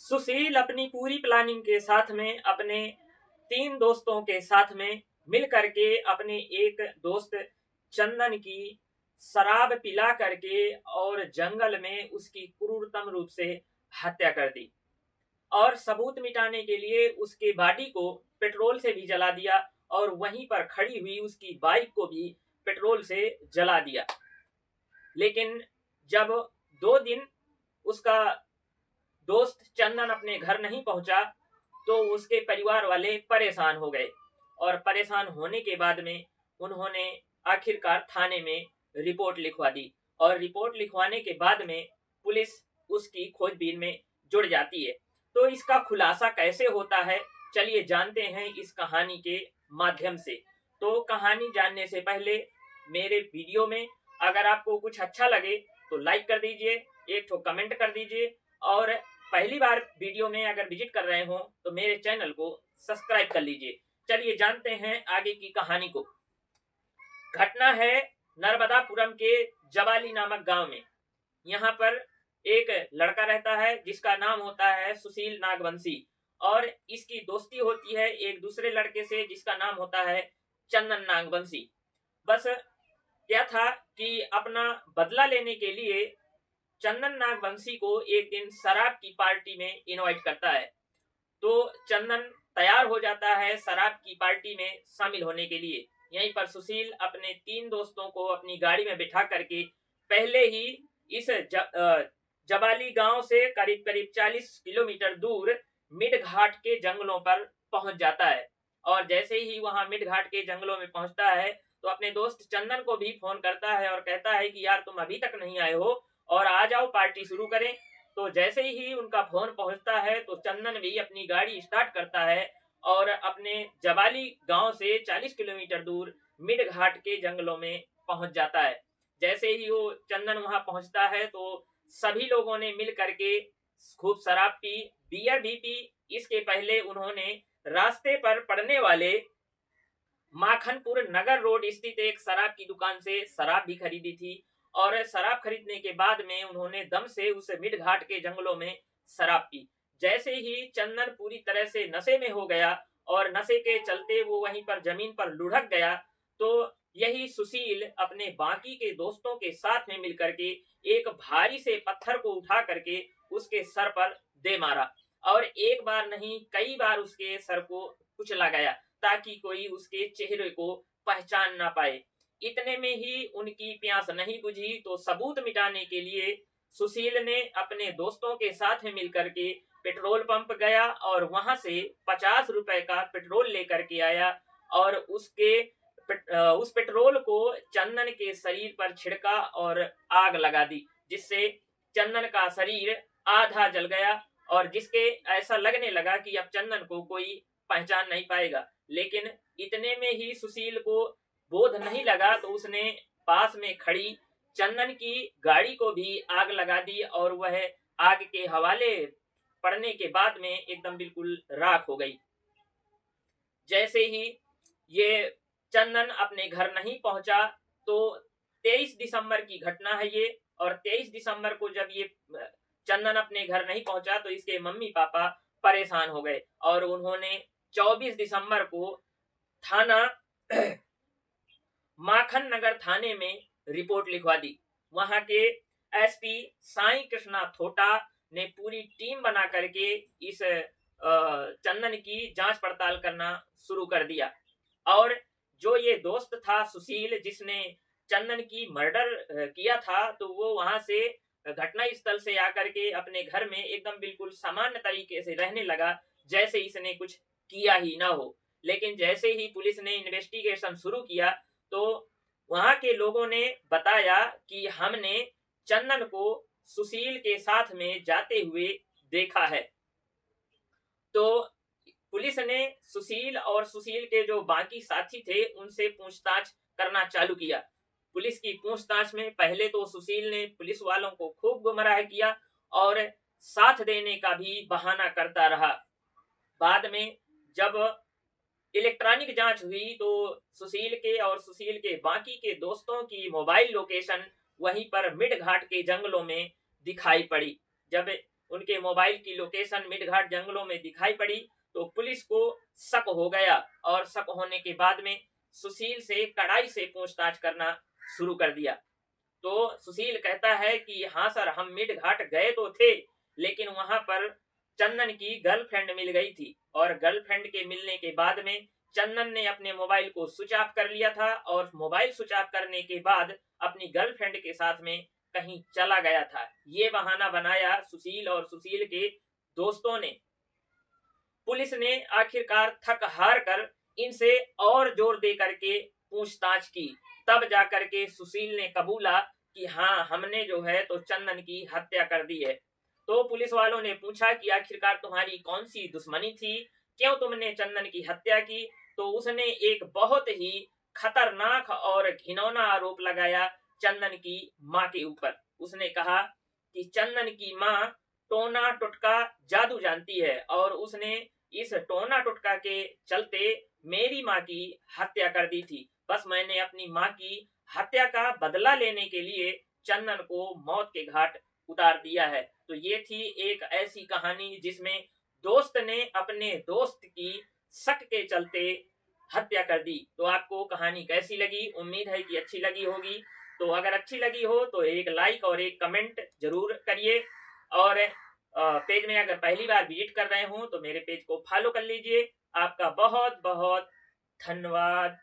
सुशील अपनी पूरी प्लानिंग के साथ में अपने 3 दोस्तों के साथ में मिल करके अपने एक दोस्त चंदन की शराब पिला करके और जंगल में उसकी क्रूरतम रूप से हत्या कर दी और सबूत मिटाने के लिए उसके बॉडी को पेट्रोल से भी जला दिया और वहीं पर खड़ी हुई उसकी बाइक को भी पेट्रोल से जला दिया। लेकिन जब 2 दिन उसका दोस्त चंदन अपने घर नहीं पहुंचा तो उसके परिवार वाले परेशान हो गए और परेशान होने के बाद में उन्होंने आखिरकार थाने में रिपोर्ट लिखवा दी और रिपोर्ट लिखवाने के बाद में पुलिस उसकी खोजबीन में जुड़ जाती है। तो इसका खुलासा कैसे होता है, चलिए जानते हैं इस कहानी के माध्यम से। तो कहानी जानने से पहले मेरे वीडियो में अगर आपको कुछ अच्छा लगे तो लाइक कर दीजिए, एक ठो कमेंट कर दीजिए और पहली बार वीडियो में अगर विजिट कर रहे हो तो मेरे चैनल को सब्सक्राइब कर लीजिए। चलिए जानते हैं आगे की कहानी को। घटना है नर्मदापुरम के जवाली नामक गांव में। यहाँ पर एक लड़का रहता है जिसका नाम होता है सुशील नागवंशी और इसकी दोस्ती होती है एक दूसरे लड़के से जिसका नाम होता है चंदन नागवंशी। बस क्या था कि अपना बदला लेने के लिए चंदन नागवंशी को एक दिन शराब की पार्टी में इनवाइट करता है। तो चंदन तैयार हो जाता है शराब की पार्टी में शामिल होने के लिए। यहीं पर सुशील अपने 3 दोस्तों को अपनी गाड़ी में बिठा करके पहले ही इस जवाली गांव से करीब करीब 40 किलोमीटर दूर मिड घाट के जंगलों पर पहुंच जाता है। और जैसे ही वहां मिड घाट के जंगलों में पहुंचता है तो अपने दोस्त चंदन को भी फोन करता है और कहता है कि यार तुम अभी तक नहीं आए हो और आ जाओ, पार्टी शुरू करें। तो जैसे ही उनका फोन पहुंचता है तो चंदन भी अपनी गाड़ी स्टार्ट करता है और अपने जवाली गांव से 40 किलोमीटर दूर मिड घाट के जंगलों में पहुंच जाता है। जैसे ही वो चंदन वहां पहुंचता है तो सभी लोगों ने मिल करके खूब शराब पी, बियर भी पी। इसके पहले उन्होंने रास्ते पर पड़ने वाले माखनपुर नगर रोड स्थित एक शराब की दुकान से शराब भी खरीदी थी और शराब खरीदने के बाद में उन्होंने दम से उस मिड घाट के जंगलों में शराब पी। जैसे ही चंदन पूरी तरह से नशे में हो गया और नशे के चलते वो वहीं पर जमीन पर लुढ़क गया तो यही सुशील अपने बाकी के दोस्तों के साथ में मिलकर के एक भारी से पत्थर को उठा करके उसके सर पर दे मारा और एक बार नहीं कई बार उसके सर को कुचला गया ताकि कोई उसके चेहरे को पहचान ना पाए। इतने में ही उनकी प्यास नहीं बुझी तो सबूत मिटाने के लिए सुशील ने अपने दोस्तों के साथ में मिलकर के पेट्रोल पंप गया और वहां से 50 रुपए का पेट्रोल लेकर के आया और उस पेट्रोल को चंदन के शरीर पर छिड़का और आग लगा दी जिससे चंदन का शरीर आधा जल गया और जिसके ऐसा लगने लगा कि अब चंदन को कोई पहचान नहीं पाएगा। लेकिन इतने में ही सुशील को बोध नहीं लगा तो उसने पास में खड़ी चंदन की गाड़ी को भी आग लगा दी और वह आग के हवाले पड़ने के बाद में एकदम बिल्कुल राख हो गई। जैसे ही ये चंदन अपने घर नहीं पहुंचा तो 23 दिसंबर की घटना है ये। और 23 दिसंबर को जब ये चंदन अपने घर नहीं पहुंचा तो इसके मम्मी पापा परेशान हो गए और उन्होंने 24 दिसंबर को थाना माखन नगर थाने में रिपोर्ट लिखवा दी। वहां के एसपी साई कृष्णा थोटा ने पूरी टीम बना करके इस चंदन की जांच पड़ताल करना शुरू कर दिया और जो ये दोस्त था सुशील जिसने चंदन की मर्डर किया था तो वो वहां से घटना स्थल से आकर के अपने घर में एकदम बिल्कुल सामान्य तरीके से रहने लगा जैसे इसने कुछ किया ही ना हो। लेकिन जैसे ही पुलिस ने इन्वेस्टिगेशन शुरू किया तो वहां के लोगों ने बताया कि हमने चंदन को सुशील के साथ में जाते हुए देखा है। तो पुलिस ने सुशील और सुशील के जो बाकी साथी थे उनसे पूछताछ करना चालू किया। पुलिस की पूछताछ में पहले तो सुशील ने पुलिस वालों को खूब गुमराह किया और साथ देने का भी बहाना करता रहा। बाद में जब इलेक्ट्रॉनिक जांच हुई तो सुशील के और सुशील के बाकी के दोस्तों की मोबाइल लोकेशन वहीं पर मिड घाट के जंगलों में दिखाई पड़ी। जब उनके मोबाइल की लोकेशन मिडघाट जंगलों में दिखाई पड़ी तो पुलिस को शक हो गया और शक होने के बाद में सुशील से कड़ाई से पूछताछ करना शुरू कर दिया। तो सुशील कहता है कि हाँ सर, हम मिडघाट गए तो थे, लेकिन वहां पर चंदन की गर्लफ्रेंड मिल गई थी और गर्लफ्रेंड के मिलने के बाद में चंदन ने अपने मोबाइल को स्विच ऑफ कर लिया था और मोबाइल स्विच ऑफ करने के बाद अपनी गर्लफ्रेंड के साथ में कहीं चला गया था। ये बहाना बनाया सुशील और सुशील के दोस्तों ने। पुलिस ने आखिरकार थक हार कर इनसे और जोर दे करके पूछताछ की, तब जाकर के सुशील ने कबूला कि हाँ, हमने जो है तो चंदन की हत्या कर दी है। तो पुलिस वालों ने पूछा कि आखिरकार तुम्हारी कौन सी दुश्मनी थी, क्यों तुमने चंदन की हत्या की? तो उसने एक बहुत ही खतरनाक और घिनौना आरोप लगाया चंदन की माँ के ऊपर। उसने कहा कि चंदन की माँ टोना टुटका जादू जानती है और उसने इस टोना टुटका के चलते मेरी माँ की हत्या कर दी थी। बस मैंने अपनी माँ की हत्या का बदला लेने के लिए चंदन को मौत के घाट उतार दिया है। तो ये थी एक ऐसी कहानी जिसमें दोस्त ने अपने दोस्त की शक के चलते हत्या कर दी। तो आपको कहानी कैसी लगी? उम्मीद है कि अच्छी लगी होगी। तो अगर अच्छी लगी हो तो एक लाइक और एक कमेंट जरूर करिए और पेज में अगर पहली बार विजिट कर रहे हो तो मेरे पेज को फॉलो कर लीजिए। आपका बहुत बहुत धन्यवाद।